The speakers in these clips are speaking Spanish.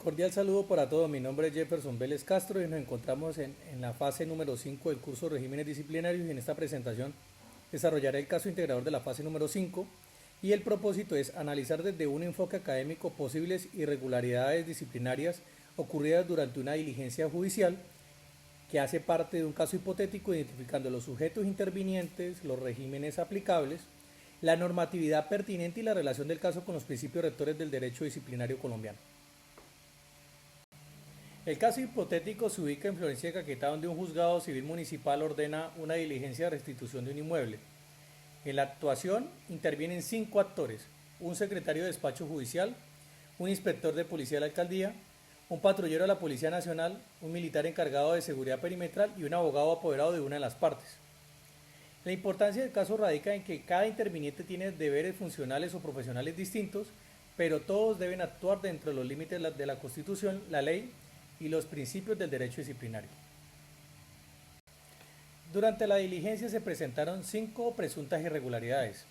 Cordial saludo para todos, mi nombre es Jefferson Vélez Castro y nos encontramos en la fase número 5 del curso Regímenes Disciplinarios y en esta presentación desarrollaré el caso integrador de la fase número 5 y el propósito es analizar desde un enfoque académico posibles irregularidades disciplinarias ocurridas durante una diligencia judicial que hace parte de un caso hipotético identificando los sujetos intervinientes, los regímenes aplicables, la normatividad pertinente y la relación del caso con los principios rectores del derecho disciplinario colombiano. El caso hipotético se ubica en Florencia de Caquetá, donde un juzgado civil municipal ordena una diligencia de restitución de un inmueble. En la actuación intervienen 5 actores: un secretario de despacho judicial, un inspector de policía de la alcaldía, un patrullero de la Policía Nacional, un militar encargado de seguridad perimetral y un abogado apoderado de una de las partes. La importancia del caso radica en que cada interviniente tiene deberes funcionales o profesionales distintos, pero todos deben actuar dentro de los límites de la Constitución, la ley y los principios del derecho disciplinario. Durante la diligencia se presentaron 5 presuntas irregularidades.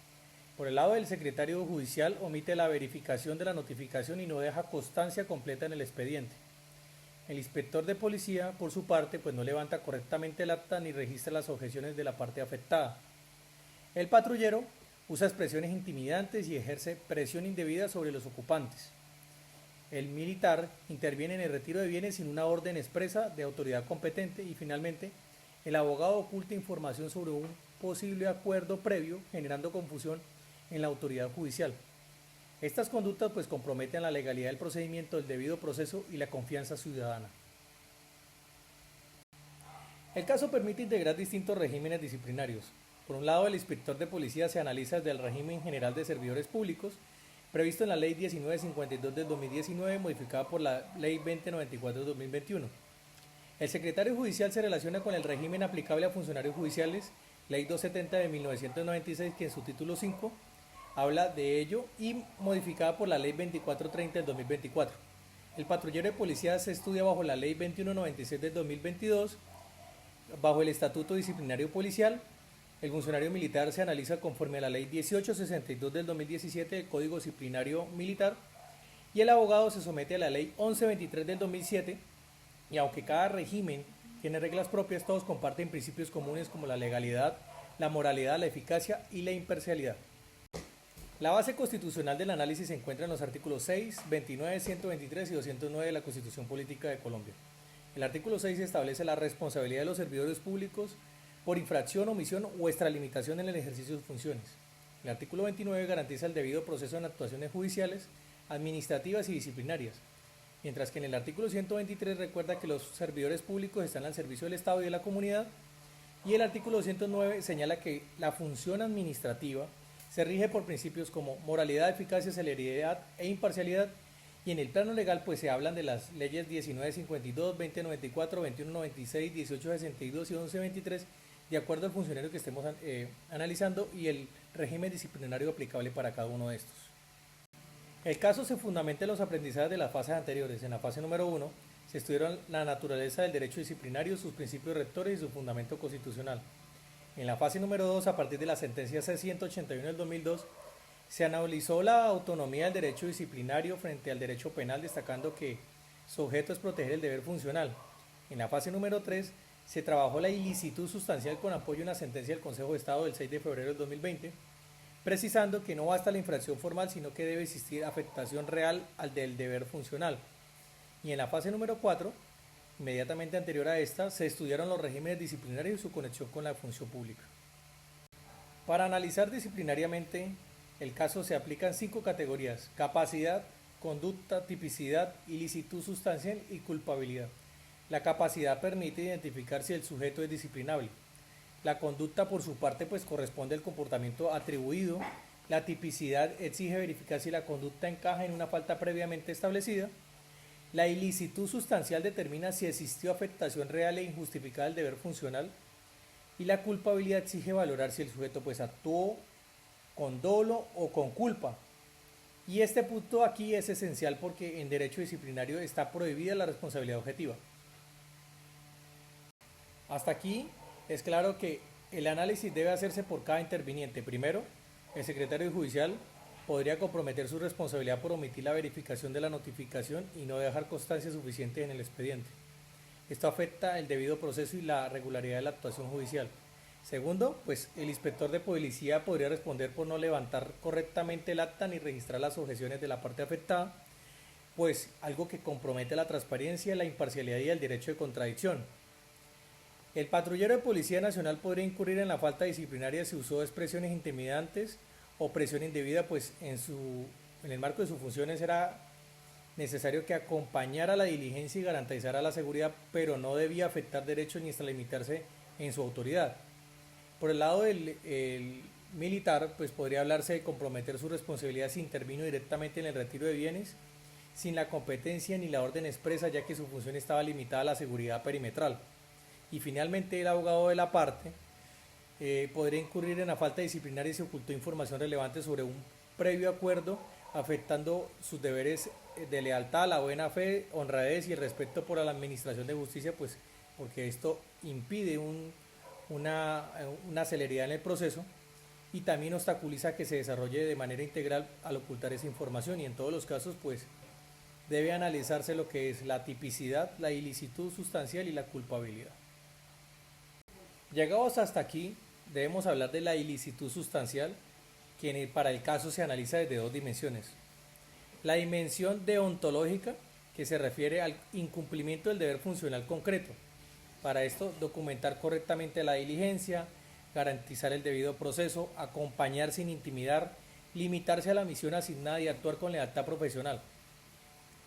Por el lado del secretario judicial, omite la verificación de la notificación y no deja constancia completa en el expediente. El inspector de policía, por su parte, no levanta correctamente el acta ni registra las objeciones de la parte afectada. El patrullero usa expresiones intimidantes y ejerce presión indebida sobre los ocupantes. El militar interviene en el retiro de bienes sin una orden expresa de autoridad competente y finalmente el abogado oculta información sobre un posible acuerdo previo, generando confusión en la autoridad judicial. Estas conductas comprometen la legalidad del procedimiento, el debido proceso y la confianza ciudadana. El caso permite integrar distintos regímenes disciplinarios. Por un lado, el inspector de policía se analiza desde el régimen general de servidores públicos, previsto en la Ley 1952 del 2019, modificada por la Ley 2094 del 2021. El secretario judicial se relaciona con el régimen aplicable a funcionarios judiciales, Ley 270 de 1996, que en su título 5 habla de ello, y modificada por la Ley 2430 del 2024. El patrullero de policía se estudia bajo la Ley 2196 del 2022, bajo el Estatuto Disciplinario Policial. El funcionario militar se analiza conforme a la Ley 1862 del 2017 del Código Disciplinario Militar y el abogado se somete a la Ley 1123 del 2007 y aunque cada régimen tiene reglas propias, todos comparten principios comunes como la legalidad, la moralidad, la eficacia y la imparcialidad. La base constitucional del análisis se encuentra en los artículos 6, 29, 123 y 209 de la Constitución Política de Colombia. El artículo 6 establece la responsabilidad de los servidores públicos por infracción, omisión o extralimitación en el ejercicio de sus funciones. El artículo 29 garantiza el debido proceso en actuaciones judiciales, administrativas y disciplinarias, mientras que en el artículo 123 recuerda que los servidores públicos están al servicio del Estado y de la comunidad, y el artículo 209 señala que la función administrativa se rige por principios como moralidad, eficacia, celeridad e imparcialidad, y en el plano legal se hablan de las leyes 1952, 2094, 2196, 1862 y 1123, de acuerdo al funcionario que estemos analizando y el régimen disciplinario aplicable para cada uno de estos. El caso se fundamenta en los aprendizajes de las fases anteriores. En la fase número 1 se estudiaron la naturaleza del derecho disciplinario, sus principios rectores y su fundamento constitucional. En la fase número 2, a partir de la sentencia C-181 del 2002, se analizó la autonomía del derecho disciplinario frente al derecho penal, destacando que su objeto es proteger el deber funcional. En la fase número 3, se trabajó la ilicitud sustancial con apoyo a una sentencia del Consejo de Estado del 6 de febrero del 2020, precisando que no basta la infracción formal, sino que debe existir afectación real al del deber funcional. Y en la fase número 4, inmediatamente anterior a esta, se estudiaron los regímenes disciplinarios y su conexión con la función pública. Para analizar disciplinariamente el caso se aplican 5 categorías: capacidad, conducta, tipicidad, ilicitud sustancial y culpabilidad. La capacidad permite identificar si el sujeto es disciplinable. La conducta, por su parte, corresponde al comportamiento atribuido. La tipicidad exige verificar si la conducta encaja en una falta previamente establecida. La ilicitud sustancial determina si existió afectación real e injustificada del deber funcional. Y la culpabilidad exige valorar si el sujeto actuó con dolo o con culpa. Y este punto aquí es esencial porque en derecho disciplinario está prohibida la responsabilidad objetiva. Hasta aquí es claro que el análisis debe hacerse por cada interviniente. Primero, el secretario judicial, podría comprometer su responsabilidad por omitir la verificación de la notificación y no dejar constancia suficiente en el expediente. Esto afecta el debido proceso y la regularidad de la actuación judicial. Segundo, pues el inspector de policía podría responder por no levantar correctamente el acta ni registrar las objeciones de la parte afectada, pues algo que compromete la transparencia, la imparcialidad y el derecho de contradicción. El patrullero de Policía Nacional podría incurrir en la falta disciplinaria si usó expresiones intimidantes o presión indebida, pues en el marco de sus funciones era necesario que acompañara la diligencia y garantizara la seguridad, pero no debía afectar derechos ni hasta limitarse en su autoridad. Por el lado del militar, pues podría hablarse de comprometer su responsabilidad si intervino directamente en el retiro de bienes sin la competencia ni la orden expresa, ya que su función estaba limitada a la seguridad perimetral. Y finalmente el abogado de la parte podría incurrir en la falta disciplinaria si ocultó información relevante sobre un previo acuerdo, afectando sus deberes de lealtad, la buena fe, honradez y el respeto por la administración de justicia, pues porque esto impide una celeridad en el proceso y también obstaculiza que se desarrolle de manera integral al ocultar esa información, y en todos los casos pues debe analizarse lo que es la tipicidad, la ilicitud sustancial y la culpabilidad. Llegados hasta aquí, debemos hablar de la ilicitud sustancial, que para el caso se analiza desde dos dimensiones. La dimensión deontológica, que se refiere al incumplimiento del deber funcional concreto. Para esto, documentar correctamente la diligencia, garantizar el debido proceso, acompañar sin intimidar, limitarse a la misión asignada y actuar con lealtad profesional.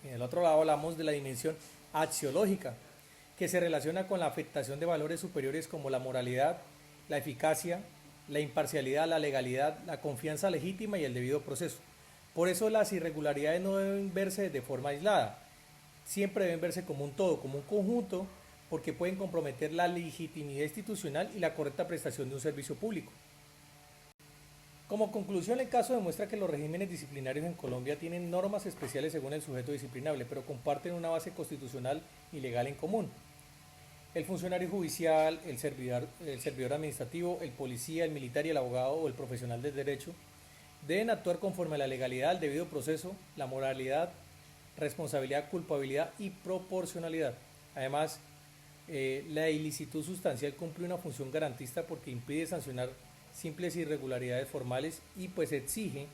En el otro lado hablamos de la dimensión axiológica, que se relaciona con la afectación de valores superiores como la moralidad, la eficacia, la imparcialidad, la legalidad, la confianza legítima y el debido proceso. Por eso las irregularidades no deben verse de forma aislada, siempre deben verse como un todo, como un conjunto, porque pueden comprometer la legitimidad institucional y la correcta prestación de un servicio público. Como conclusión, el caso demuestra que los regímenes disciplinarios en Colombia tienen normas especiales según el sujeto disciplinable, pero comparten una base constitucional y legal en común. El funcionario judicial, el servidor administrativo, el policía, el militar y el abogado o el profesional del derecho deben actuar conforme a la legalidad, el debido proceso, la moralidad, responsabilidad, culpabilidad y proporcionalidad. Además, la ilicitud sustancial cumple una función garantista porque impide sancionar simples irregularidades formales y pues exige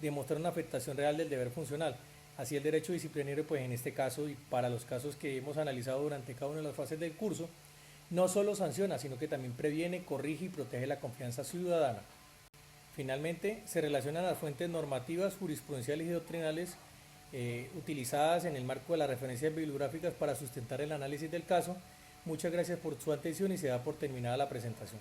demostrar una afectación real del deber funcional. Así el derecho disciplinario, pues en este caso y para los casos que hemos analizado durante cada una de las fases del curso, no solo sanciona, sino que también previene, corrige y protege la confianza ciudadana. Finalmente, se relacionan las fuentes normativas, jurisprudenciales y doctrinales utilizadas en el marco de las referencias bibliográficas para sustentar el análisis del caso. Muchas gracias por su atención y se da por terminada la presentación.